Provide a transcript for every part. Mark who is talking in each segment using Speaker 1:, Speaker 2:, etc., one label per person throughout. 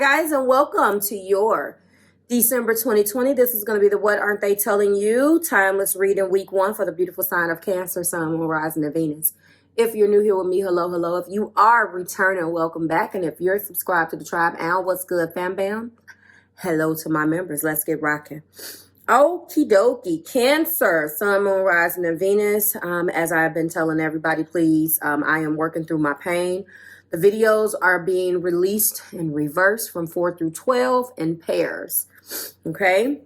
Speaker 1: guys, and welcome to your December 2020. This is going to be the What Aren't They Telling You? Timeless reading week 1 for the beautiful sign of Cancer, Sun, Moon, Rising, and Venus. If you're new here with me, hello, hello. If you are returning, welcome back. And if you're subscribed to the tribe, and what's good, fam bam? Hello to my members. Let's get rocking. Okie dokie. Cancer, Sun, Moon, Rising, and Venus. As I've been telling everybody, please, I am working through my pain. The videos are being released in reverse from 4 through 12 in pairs. Okay.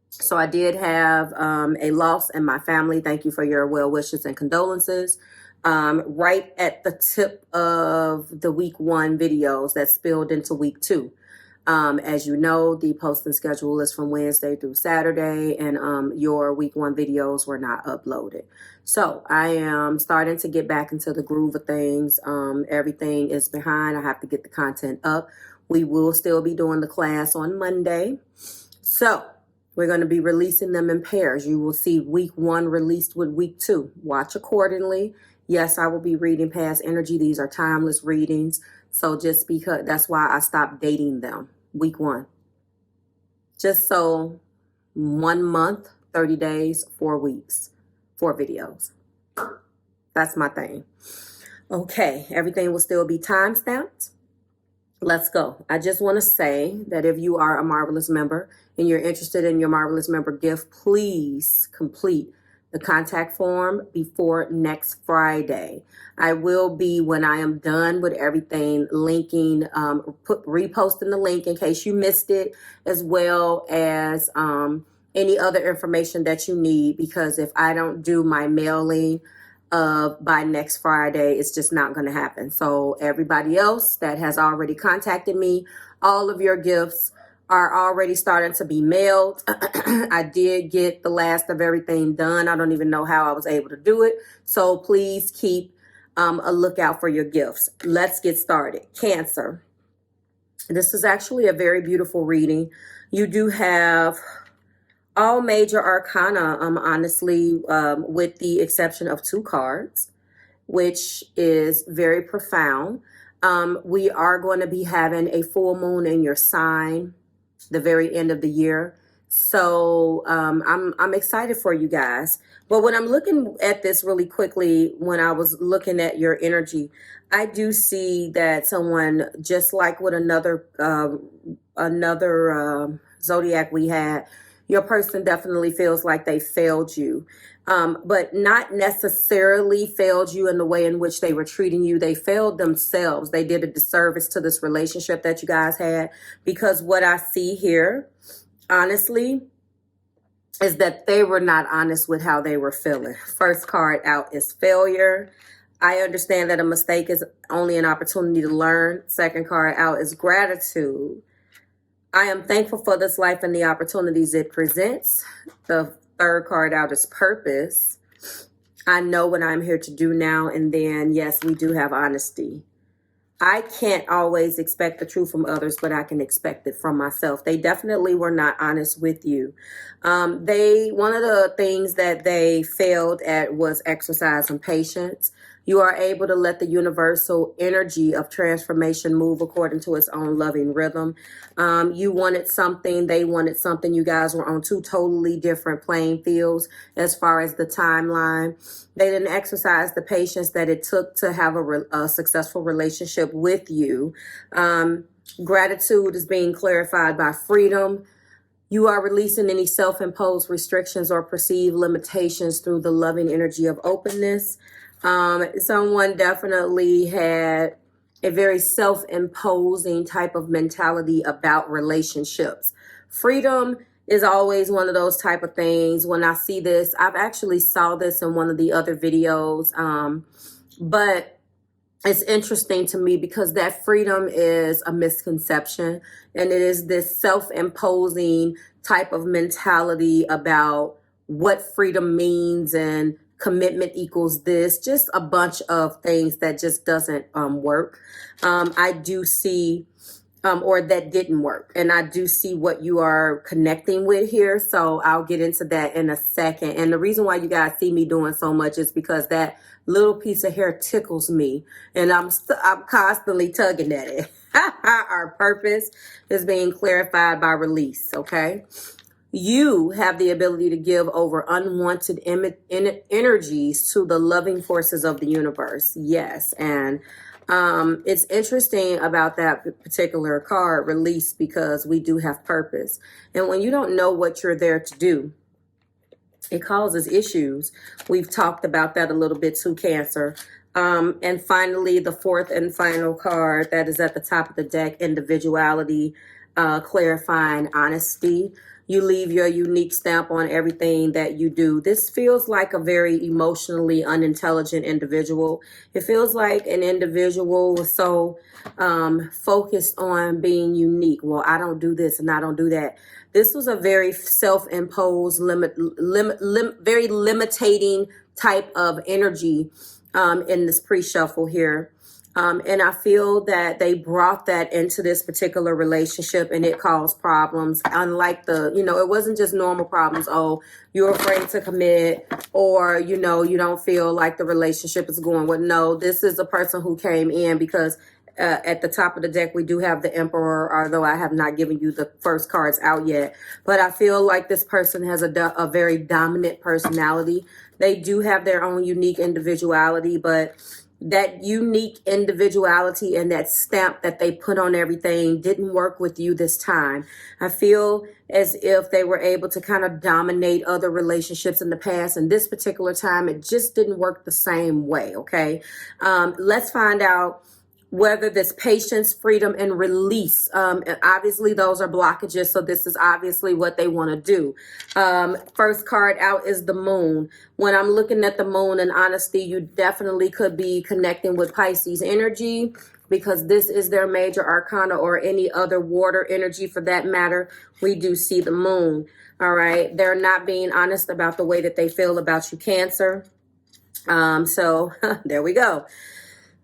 Speaker 1: So I did have a loss in my family. Thank you for your well wishes and condolences. Right at the tip of the week 1 videos that spilled into week 2. As you know, the posting schedule is from Wednesday through Saturday, and your week 1 videos were not uploaded. So I am starting to get back into the groove of things. Everything is behind. I have to get the content up. We will still be doing the class on Monday. So we're going to be releasing them in pairs. You will see week 1 released with week 2. Watch accordingly. Yes, I will be reading past energy. These are timeless readings. So just because, that's why I stopped dating them. Week 1. Just so 1 month, 30 days, 4 weeks, 4 videos. That's my thing. Okay, everything will still be time stamped. Let's go. I just want to say that if you are a Marvelous member and you're interested in your Marvelous member gift, please complete the contact form before next Friday. I will be, when I am done with everything, linking, reposting the link in case you missed it, as well as any other information that you need, because if I don't do my mailing by next Friday, it's just not going to happen. So everybody else that has already contacted me, all of your gifts are already starting to be mailed. I did get the last of everything done. I don't even know how I was able to do it. So please keep a lookout for your gifts. Let's get started. Cancer. This is actually a very beautiful reading. You do have all major arcana, honestly, with the exception of 2 cards, which is very profound. We are going to be having a full moon in your sign the very end of the year. So I'm excited for you guys. But when I'm looking at this really quickly, when I was looking at your energy, I do see that someone, just like with another zodiac we had, your person definitely feels like they failed you. But not necessarily failed you in the way in which they were treating you. They failed themselves. They did a disservice to this relationship that you guys had, because what I see here, honestly, is that they were not honest with how they were feeling. First card out is failure. I understand that a mistake is only an opportunity to learn. Second card out is gratitude. I am thankful for this life and the opportunities it presents. The third card out is purpose. I know what I'm here to do now. And then, yes, we do have honesty. I can't always expect the truth from others, but I can expect it from myself. They definitely were not honest with you. One of the things that they failed at was exercising patience. You are able to let the universal energy of transformation move according to its own loving rhythm. You wanted something, they wanted something. You guys were on 2 totally different playing fields as far as the timeline. They didn't exercise the patience that it took to have a successful relationship with you. Gratitude is being clarified by freedom. You are releasing any self-imposed restrictions or perceived limitations through the loving energy of openness. Someone definitely had a very self-imposing type of mentality about relationships. Freedom is always one of those type of things. When I see this, I've actually saw this in one of the other videos, but it's interesting to me because that freedom is a misconception, and it is this self-imposing type of mentality about what freedom means and commitment equals this, just a bunch of things that just doesn't work. I do see, or that didn't work. And I do see what you are connecting with here. So I'll get into that in a second. And the reason why you guys see me doing so much is because that little piece of hair tickles me, and I'm constantly tugging at it. All Our purpose is being clarified by release, okay? You have the ability to give over unwanted energies to the loving forces of the universe. Yes. And it's interesting about that particular card, release, because we do have purpose. And when you don't know what you're there to do, it causes issues. We've talked about that a little bit too, Cancer. And finally, the fourth and final card that is at the top of the deck, individuality, clarifying honesty. You leave your unique stamp on everything that you do. This feels like a very emotionally unintelligent individual. It feels like an individual was so focused on being unique. Well, I don't do this and I don't do that. This was a very self-imposed, very limiting type of energy in this pre-shuffle here. And I feel that they brought that into this particular relationship and it caused problems. Unlike it wasn't just normal problems. Oh, you're afraid to commit, or, you don't feel like the relationship is going well. No, this is a person who came in because at the top of the deck, we do have the Emperor, although I have not given you the first cards out yet. But I feel like this person has a very dominant personality. They do have their own unique individuality, but that unique individuality and that stamp that they put on everything didn't work with you this time. I feel as if they were able to kind of dominate other relationships in the past, and this particular time it just didn't work the same way. Okay, let's find out whether this patience, freedom, and release. And obviously those are blockages, so this is obviously what they want to do. First card out is the moon. When I'm looking at the moon and honesty, you definitely could be connecting with Pisces energy, because this is their major arcana, or any other water energy for that matter. We do see the moon. All right. They're not being honest about the way that they feel about you, Cancer. So there we go.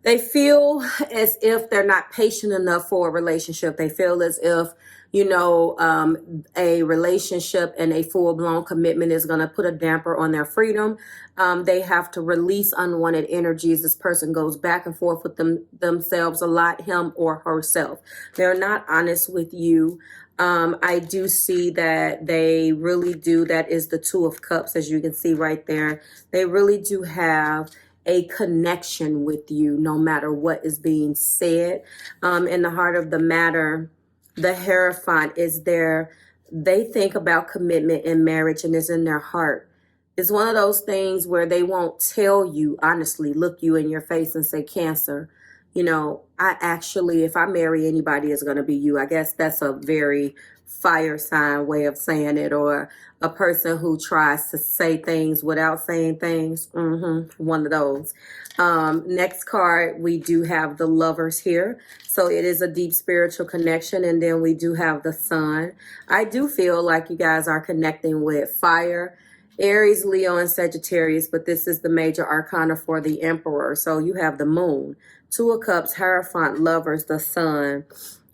Speaker 1: They feel as if they're not patient enough for a relationship. They feel as if, a relationship and a full-blown commitment is going to put a damper on their freedom. They have to release unwanted energies. This person goes back and forth with themselves a lot, him or herself. They're not honest with you. I do see that they really do. That is the Two of Cups, as you can see right there. They really do have a connection with you no matter what is being said. In the heart of the matter, the Hierophant is there. They think about commitment and marriage, and it's in their heart. It's one of those things where they won't tell you, honestly, look you in your face and say, Cancer, if I marry anybody, it's going to be you. I guess that's a very fire sign way of saying it, or a person who tries to say things without saying things. One of those. Next card, we do have the Lovers here. So it is a deep spiritual connection. And then we do have the Sun. I do feel like you guys are connecting with fire, Aries, Leo, and Sagittarius, but this is the major arcana for the Emperor. So you have the Moon, Two of Cups, Hierophant, Lovers, the Sun,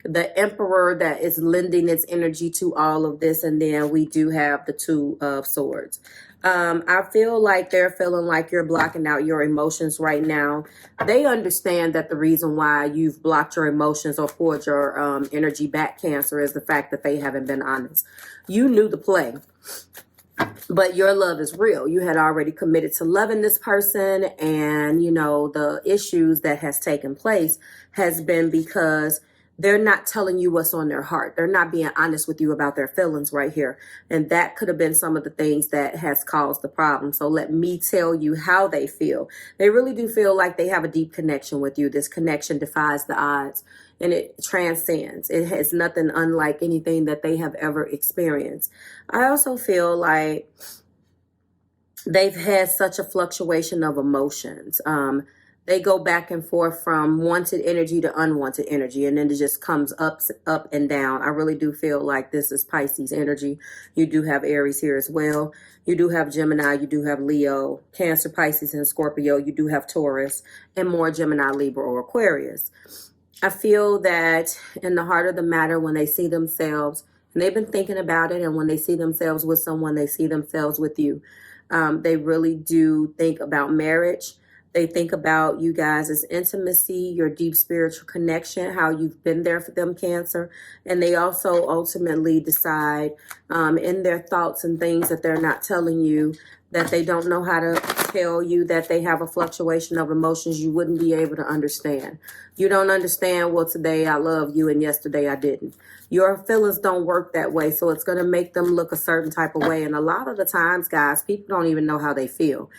Speaker 1: the Emperor that is lending its energy to all of this, and then we do have the Two of Swords. I feel like they're feeling like you're blocking out your emotions right now. They understand that the reason why you've blocked your emotions or pulled your energy back, Cancer, is the fact that they haven't been honest. You knew the play, but your love is real. You had already committed to loving this person, and the issues that has taken place has been because they're not telling you what's on their heart. They're not being honest with you about their feelings right here. And that could have been some of the things that has caused the problem. So let me tell you how they feel. They really do feel like they have a deep connection with you. This connection defies the odds, and it transcends. It has nothing unlike anything that they have ever experienced. I also feel like they've had such a fluctuation of emotions. They go back and forth from wanted energy to unwanted energy, and then it just comes up and down. I really do feel like this is Pisces energy. You do have Aries here as well. You do have Gemini. You do have Leo, Cancer, Pisces, and Scorpio. You do have Taurus, and more Gemini, Libra, or Aquarius. I feel that in the heart of the matter, when they see themselves, and they've been thinking about it, and when they see themselves with someone, they see themselves with you. They really do think about marriage. They think about you guys' intimacy, your deep spiritual connection, how you've been there for them, Cancer. And they also ultimately decide in their thoughts and things that they're not telling you, that they don't know how to tell you, that they have a fluctuation of emotions you wouldn't be able to understand. You don't understand, well, today I love you and yesterday I didn't. Your feelings don't work that way, so it's going to make them look a certain type of way. And a lot of the times, guys, people don't even know how they feel.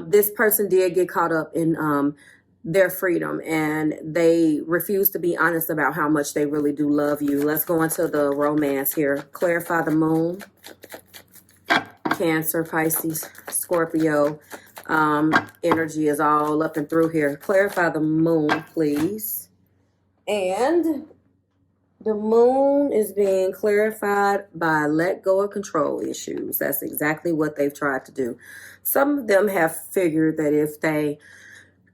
Speaker 1: This person did get caught up in their freedom, and they refuse to be honest about how much they really do love you. Let's go into the romance here. Clarify the moon. Cancer, Pisces, Scorpio. Energy is all up and through here. Clarify the moon, please. And the moon is being clarified by let go of control issues. That's exactly what they've tried to do. Some of them have figured that if they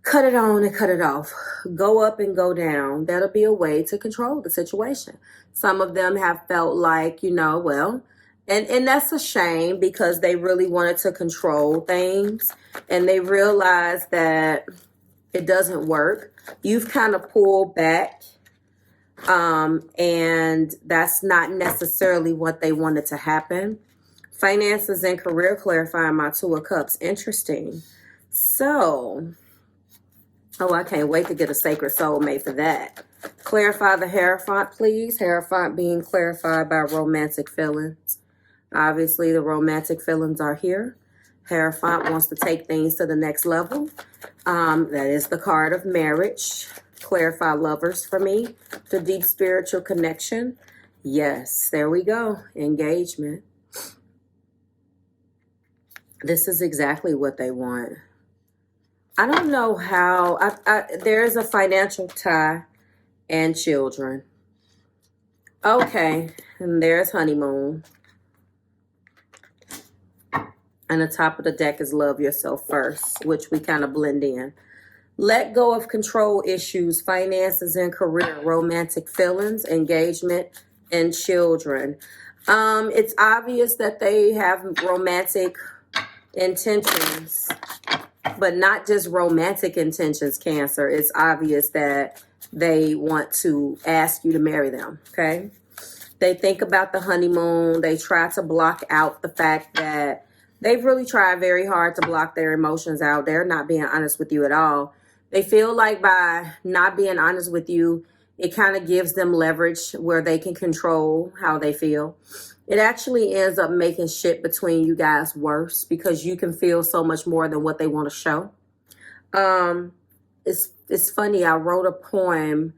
Speaker 1: cut it on and cut it off, go up and go down, that'll be a way to control the situation. Some of them have felt like, you know, well, and that's a shame, because they really wanted to control things and they realized that it doesn't work. You've kind of pulled back, and that's not necessarily what they wanted to happen. Finances and career, clarifying my Two of Cups. Interesting. So, oh, I can't wait to get a sacred soulmate for that. Clarify the Hierophant, please. Hierophant being clarified by romantic feelings. Obviously, the romantic feelings are here. Hierophant wants to take things to the next level. That is the card of marriage. Clarify lovers for me. The deep spiritual connection. Yes, there we go. Engagement. This is exactly what they want. I don't know how. There's a financial tie and children. Okay, and there's honeymoon. And the top of the deck is love yourself first, which we kind of blend in. Let go of control issues, finances and career, romantic feelings, engagement, and children. It's obvious that they have romantic intentions, but not just romantic intentions, Cancer. It's obvious that they want to ask you to marry them, okay? They think about the honeymoon. They try to block out the fact that they've really tried very hard to block their emotions out. They're not being honest with you at all. They feel like by not being honest with you, it kind of gives them leverage where they can control how they feel. It actually ends up making shit between you guys worse, because you can feel so much more than what they want to show. It's funny. I wrote a poem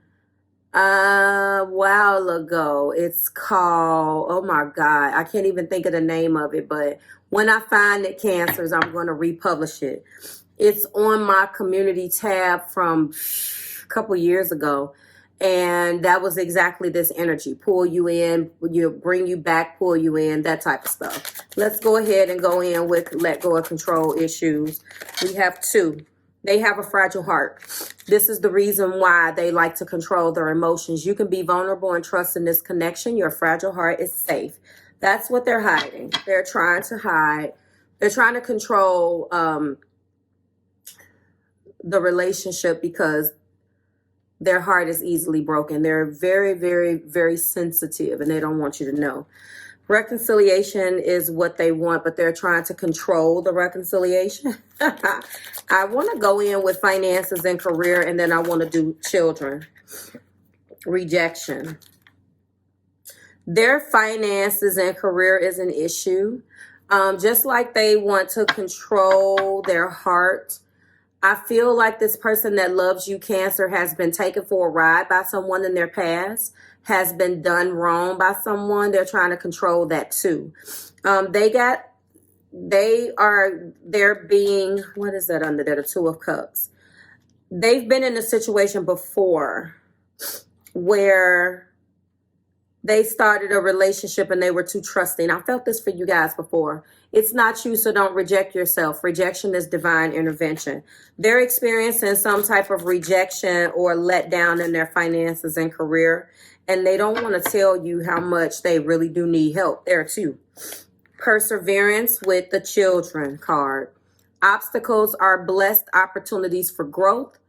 Speaker 1: a while ago. It's called, oh my God, I can't even think of the name of it, but when I find it, Cancers, I'm going to republish it. It's on my community tab from a couple years ago. And that was exactly this energy. Pull you in, bring you back, pull you in, that type of stuff. Let's go ahead and go in with let go of control issues. We have two. They have a fragile heart. This is the reason why they like to control their emotions. You can be vulnerable and trust in this connection. Your fragile heart is safe. That's what they're hiding. They're trying to hide. They're trying to control the relationship because their heart is easily broken. They're very, very, very sensitive, and they don't want you to know. Reconciliation is what they want, but they're trying to control the reconciliation. I want to go in with finances and career, and then I want to do children. Rejection. Their finances and career is an issue. Just like they want to control their heart, I feel like this person that loves you, Cancer, has been taken for a ride by someone in their past, has been done wrong by someone. They're trying to control that too. They're being, what is that under there? The Two of Cups. They've been in a situation before where they started a relationship and they were too trusting. I felt this for you guys before. It's not you, so don't reject yourself. Rejection is divine intervention. They're experiencing some type of rejection or letdown in their finances and career, and they don't want to tell you how much they really do need help there too. Perseverance with the children card. Obstacles are blessed opportunities for growth.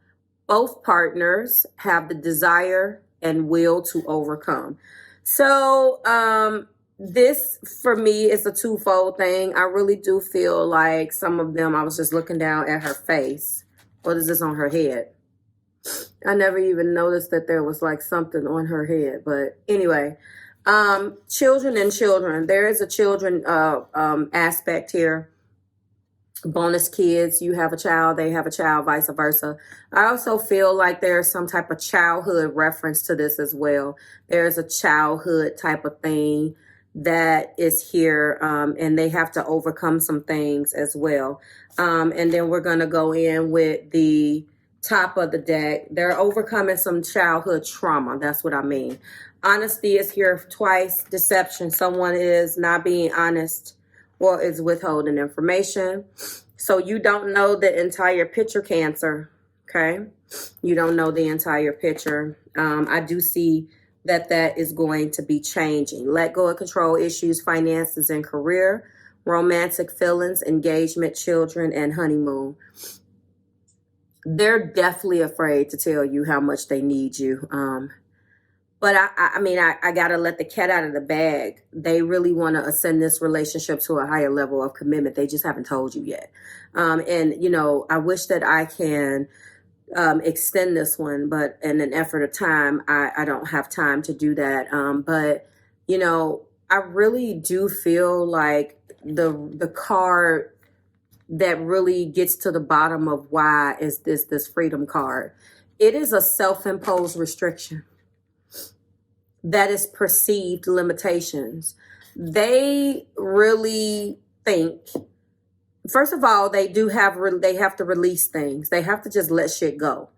Speaker 1: Both partners have the desire and will to overcome. So this for me is a twofold thing. I really do feel like some of them, I was just looking down at her face. What is this on her head? I never even noticed that there was like something on her head. But anyway, children and children. There is a children aspect here. Bonus kids, you have a child, they have a child, vice versa. I also feel like there's some type of childhood reference to this as well. There's a childhood type of thing that is here, and they have to overcome some things as well. And then we're going to go in with the top of the deck. They're overcoming some childhood trauma. That's what I mean. Honesty is here twice. Deception. Someone is not being honest or is withholding information. So you don't know the entire picture, Cancer. Okay. You don't know the entire picture. I do see that is going to be changing. Let go of control issues, finances, and career, romantic feelings, engagement, children, and honeymoon. They're definitely afraid to tell you how much they need you. But I mean, I got to let the cat out of the bag. They really want to ascend this relationship to a higher level of commitment. They just haven't told you yet. And, you know, I wish that I can extend this one, but in an effort of time, I don't have time to do that. But, you know, I really do feel like the card that really gets to the bottom of why is this freedom card. It is a self-imposed restriction. That is perceived limitations. They really think, first of all, they have to release things. They have to just let shit go.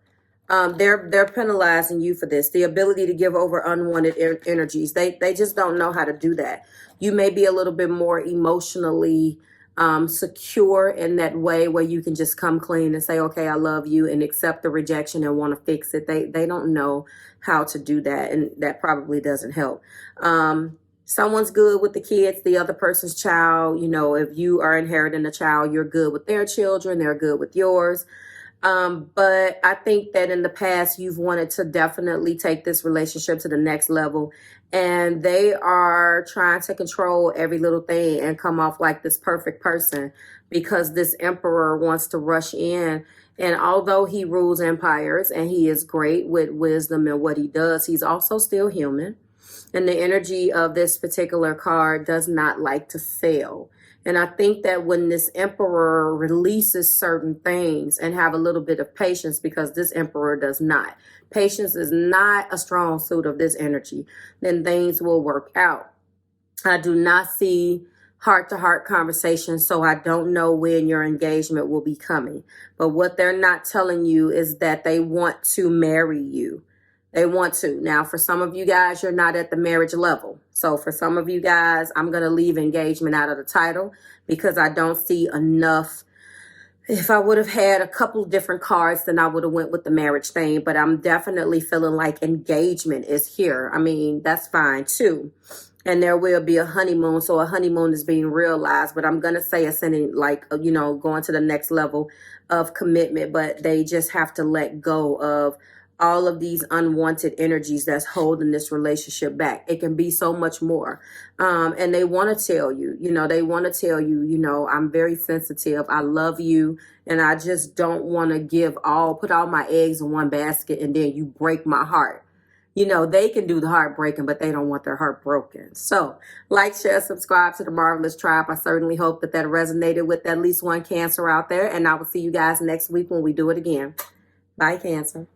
Speaker 1: They're penalizing you for this. The ability to give over unwanted energies. They just don't know how to do that. You may be a little bit more emotionally secure in that way where you can just come clean and say, okay, I love you, and accept the rejection and want to fix it. They don't know how to do that, and that probably doesn't help. Someone's good with the kids, the other person's child. You know, if you are inheriting a child, you're good with their children, they're good with yours. But I think that in the past, you've wanted to definitely take this relationship to the next level, and they are trying to control every little thing and come off like this perfect person because this emperor wants to rush in. And although he rules empires and he is great with wisdom and what he does, he's also still human. And the energy of this particular card does not like to fail. And I think that when this emperor releases certain things and have a little bit of patience, because this emperor does not. Patience is not a strong suit of this energy. Then things will work out. I do not see heart-to-heart conversations, so I don't know when your engagement will be coming. But what they're not telling you is that they want to marry you. They want to. Now, for some of you guys, you're not at the marriage level. So for some of you guys, I'm going to leave engagement out of the title because I don't see enough. If I would have had a couple different cards, then I would have went with the marriage thing. But I'm definitely feeling like engagement is here. I mean, that's fine too. And there will be a honeymoon. So a honeymoon is being realized. But I'm going to say ascending, like, you know, going to the next level of commitment. But they just have to let go of all of these unwanted energies that's holding this relationship back. It can be so much more. And they want to tell you, they want to tell you, I'm very sensitive. I love you. And I just don't want to put all my eggs in one basket and then you break my heart. They can do the heartbreaking, but they don't want their heart broken. So like, share, subscribe to the Marvelous Tribe. I certainly hope that resonated with at least one Cancer out there. And I will see you guys next week when we do it again. Bye, Cancer.